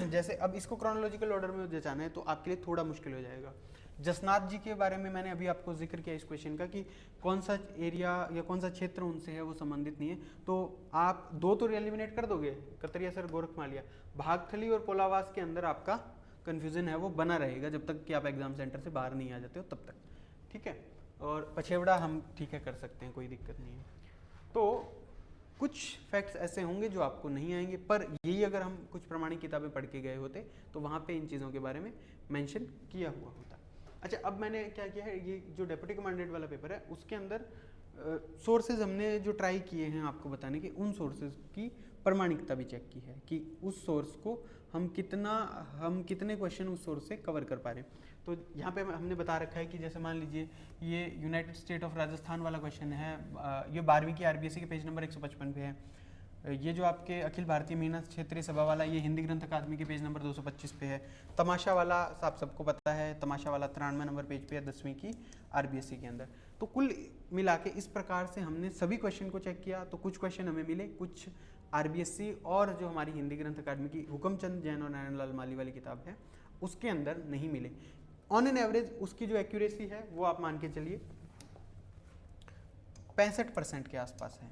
जैसे अब इसको क्रोनोलॉजिकल ऑर्डर में जचाना है तो आपके लिए थोड़ा मुश्किल हो जाएगा। जसनाथ जी के बारे में मैंने अभी आपको जिक्र किया इस क्वेश्चन का कि कौन सा एरिया या कौन सा क्षेत्र उनसे है वो संबंधित नहीं है, तो आप 2 तो एलिमिनेट कर दोगे, कतरिया सर, गोरखमालिया। भागथली और पोलावास के अंदर आपका कन्फ्यूजन है वो बना रहेगा जब तक कि आप एग्जाम सेंटर से बाहर नहीं आ जाते हो तब तक, ठीक है। और पछेवड़ा हम ठीक है कर सकते हैं, कोई दिक्कत नहीं है। तो कुछ फैक्ट्स ऐसे होंगे जो आपको नहीं आएंगे, पर यही अगर हम कुछ प्रमाणिक किताबें पढ़ के गए होते तो वहाँ पे इन चीज़ों के बारे में मेंशन किया हुआ होता। अच्छा, अब मैंने क्या किया है, ये जो डेप्यूटी कमांडेंट वाला पेपर है उसके अंदर सोर्सेज हमने जो ट्राई किए हैं आपको बताने के, उन सोर्सेज की प्रमाणिकता भी चेक की है कि उस सोर्स को हम कितने क्वेश्चन उस सोर्स से कवर कर पा रहे हैं। तो यहाँ पे हमने बता रखा है कि जैसे मान लीजिए ये यूनाइटेड स्टेट ऑफ राजस्थान वाला क्वेश्चन है, ये 12वीं की आरबीएससी के पेज नंबर 155 पे है। ये जो आपके अखिल भारतीय मीना क्षेत्रीय सभा वाला, ये हिंदी ग्रंथ अकादमी के पेज नंबर 225 पे है। तमाशा वाला आप सबको पता है, तमाशा वाला 93 नंबर पेज पे है 10वीं की आरबीएससी के अंदर। तो कुल मिला के इस प्रकार से हमने सभी क्वेश्चन को चेक किया, तो कुछ क्वेश्चन हमें मिले, कुछ आरबीएससी और जो हमारी हिंदी ग्रंथ अकादमी की हुकमचंद जैन और नारायण लाल माली वाली किताब है उसके अंदर नहीं मिले। ऑन एन एवरेज उसकी जो एक्यूरेसी है वो आप मान के चलिए 65% के आसपास है,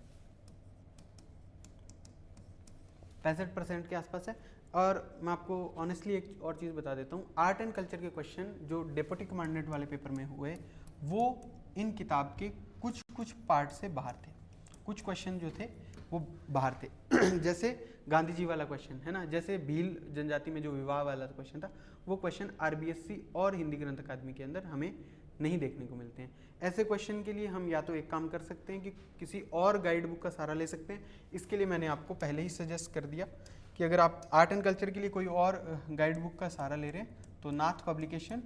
65% के आसपास है। और मैं आपको ऑनेस्टली एक और चीज़ बता देता हूँ, आर्ट एंड कल्चर के क्वेश्चन जो डेप्यूटी कमांडेंट वाले पेपर में हुए वो इन किताब के कुछ पार्ट से बाहर थे, कुछ क्वेश्चन जो थे वो बाहर थे। जैसे गांधी जी वाला क्वेश्चन है ना, जैसे भील जनजाति में जो विवाह वाला क्वेश्चन था, वो क्वेश्चन आरबीएससी और हिंदी ग्रंथ अकादमी के अंदर हमें नहीं देखने को मिलते हैं। ऐसे क्वेश्चन के लिए हम या तो एक काम कर सकते हैं कि किसी और गाइड बुक का सहारा ले सकते हैं। इसके लिए मैंने आपको पहले ही सजेस्ट कर दिया कि अगर आप आर्ट एंड कल्चर के लिए कोई और गाइड बुक का सहारा ले रहे हैं तो नाथ पब्लिकेशन,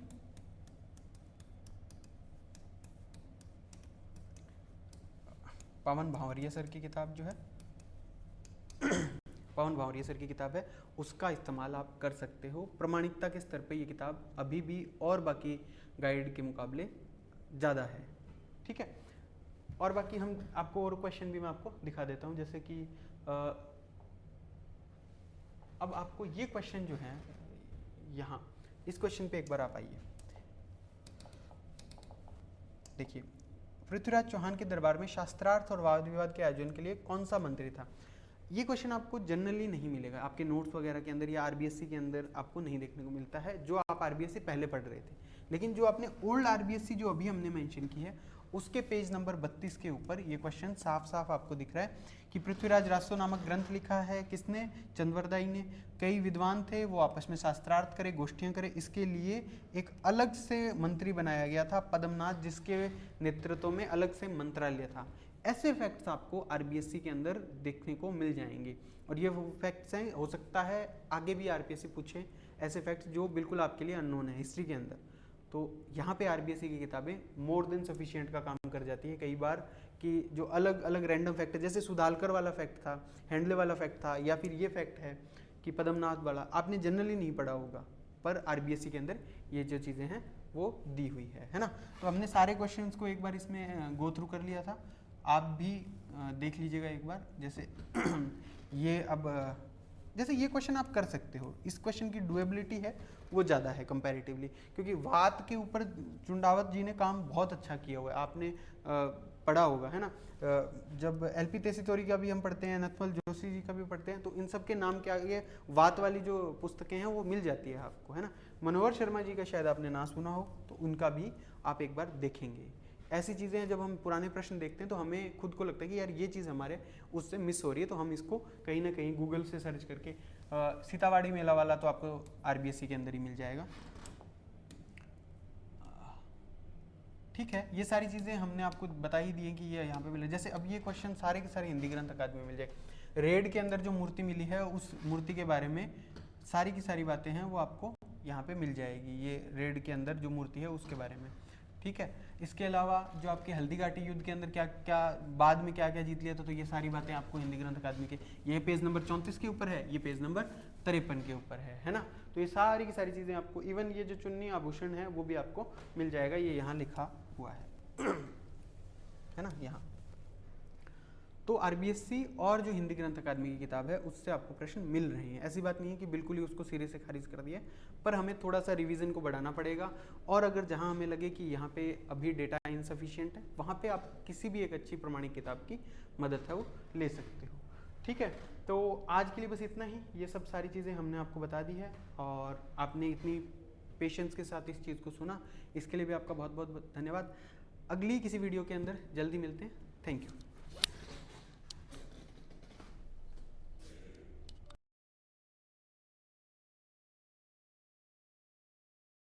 पवन भावरिया सर की किताब जो है पवन भावरिया सर की किताब है, उसका इस्तेमाल आप कर सकते हो। प्रमाणिकता के स्तर पे ये किताब अभी भी और बाकी गाइड के मुकाबले ज़्यादा है, ठीक है। और बाकी हम आपको और क्वेश्चन भी मैं आपको दिखा देता हूँ, जैसे कि अब आपको ये क्वेश्चन जो है यहाँ, इस क्वेश्चन पे एक बार आप आइए, देखिए पृथ्वीराज चौहान के दरबार में शास्त्रार्थ और वाद विवाद के आयोजन के लिए कौन सा मंत्री था। ये क्वेश्चन आपको जनरली नहीं मिलेगा आपके नोट्स वगैरह के अंदर या आरबीएससी के अंदर आपको नहीं देखने को मिलता है, जो आप आरबीएससी पहले पढ़ रहे थे। लेकिन जो आपने ओल्ड आरबीएससी जो अभी हमने मेंशन की है उसके पेज नंबर 32 के ऊपर ये क्वेश्चन साफ साफ आपको दिख रहा है कि पृथ्वीराज रासो नामक ग्रंथ लिखा है, किसने, चंद्रवरदाई ने। कई विद्वान थे, वो आपस में शास्त्रार्थ करे, गोष्ठियाँ करे, इसके लिए एक अलग से मंत्री बनाया गया था पद्मनाथ, जिसके नेतृत्व में अलग से मंत्रालय था। ऐसे फैक्ट्स आपको आरबीएससी के अंदर देखने को मिल जाएंगे, और ये वो फैक्ट्स हैं, हो सकता है आगे भी आरबीएससी पूछे ऐसे फैक्ट्स जो बिल्कुल आपके लिए अननोन है हिस्ट्री के अंदर। तो यहाँ पे आरबीएससी की किताबें मोर देन सफिशिएंट का काम कर जाती है कई बार, कि जो अलग अलग रैंडम फैक्ट है, जैसे सुधालकर वाला फैक्ट था, हैंडले वाला फैक्ट था, या फिर ये फैक्ट है कि पद्मनाथ वाला आपने जनरली नहीं पढ़ा होगा, पर आरबीएससी के अंदर ये जो चीज़ें हैं वो दी हुई है ना। तो हमने सारे क्वेश्चंस को एक बार इसमें गो थ्रू कर लिया था, आप भी देख लीजिएगा एक बार। जैसे ये अब जैसे ये क्वेश्चन आप कर सकते हो, इस क्वेश्चन की डुएबिलिटी है वो ज़्यादा है कंपैरेटिवली, क्योंकि वात के ऊपर चुंडावत जी ने काम बहुत अच्छा किया हुआ है, आपने पढ़ा होगा, है ना। जब एलपी तेसीतोरी का भी हम पढ़ते हैं, नथमल जोशी जी का भी पढ़ते हैं, तो इन सब के नाम के आगे वात वाली जो पुस्तकें हैं वो मिल जाती है आपको, है ना। मनोहर शर्मा जी का शायद आपने ना सुना हो, तो उनका भी आप एक बार देखेंगे। ऐसी चीज़ें जब हम पुराने प्रश्न देखते हैं तो हमें खुद को लगता है कि यार ये चीज़ हमारे उससे मिस हो रही है, तो हम इसको कहीं ना कहीं गूगल से सर्च करके सीतावाड़ी मेला वाला तो आपको RBSC के अंदर ही मिल जाएगा। ठीक है, ये सारी चीज़ें हमने आपको बता ही दी है कि ये यहाँ पे मिले। जैसे अब ये क्वेश्चन सारे के सारे हिंदी ग्रंथ अकादमी में मिल जाएगा। रेड के अंदर जो मूर्ति मिली है उस मूर्ति के बारे में सारी की सारी बातें हैं वो आपको यहाँ पे मिल जाएगी, ये रेड के अंदर जो मूर्ति है उसके बारे में। ठीक है, इसके अलावा जो आपके हल्दी घाटी युद्ध के अंदर क्या क्या बाद में क्या क्या जीत लिया था, तो ये सारी बातें आपको हिंदी ग्रंथ अकादमी के, ये पेज नंबर 34 के ऊपर है, ये पेज नंबर 53 के ऊपर है ना। तो ये सारी की सारी चीज़ें आपको, इवन ये जो चुन्नी आभूषण है वो भी आपको मिल जाएगा, ये यहाँ लिखा हुआ है ना यहाँ। तो RBSC और जो हिंदी ग्रंथ अकादमी की किताब है उससे आपको प्रश्न मिल रहे हैं। ऐसी बात नहीं है कि बिल्कुल ही उसको सिरे से खारिज कर दिया, पर हमें थोड़ा सा रिवीजन को बढ़ाना पड़ेगा। और अगर जहां हमें लगे कि यहाँ पे अभी डेटा इनसफिशिएंट है, वहाँ पे आप किसी भी एक अच्छी प्रमाणिक किताब की मदद है वो ले सकते हो। ठीक है, तो आज के लिए बस इतना ही, ये सब सारी चीज़ें हमने आपको बता दी है और आपने इतनी पेशेंस के साथ इस चीज़ को सुना, इसके लिए भी आपका बहुत बहुत धन्यवाद। अगली किसी वीडियो के अंदर जल्दी मिलते हैं। Thank you.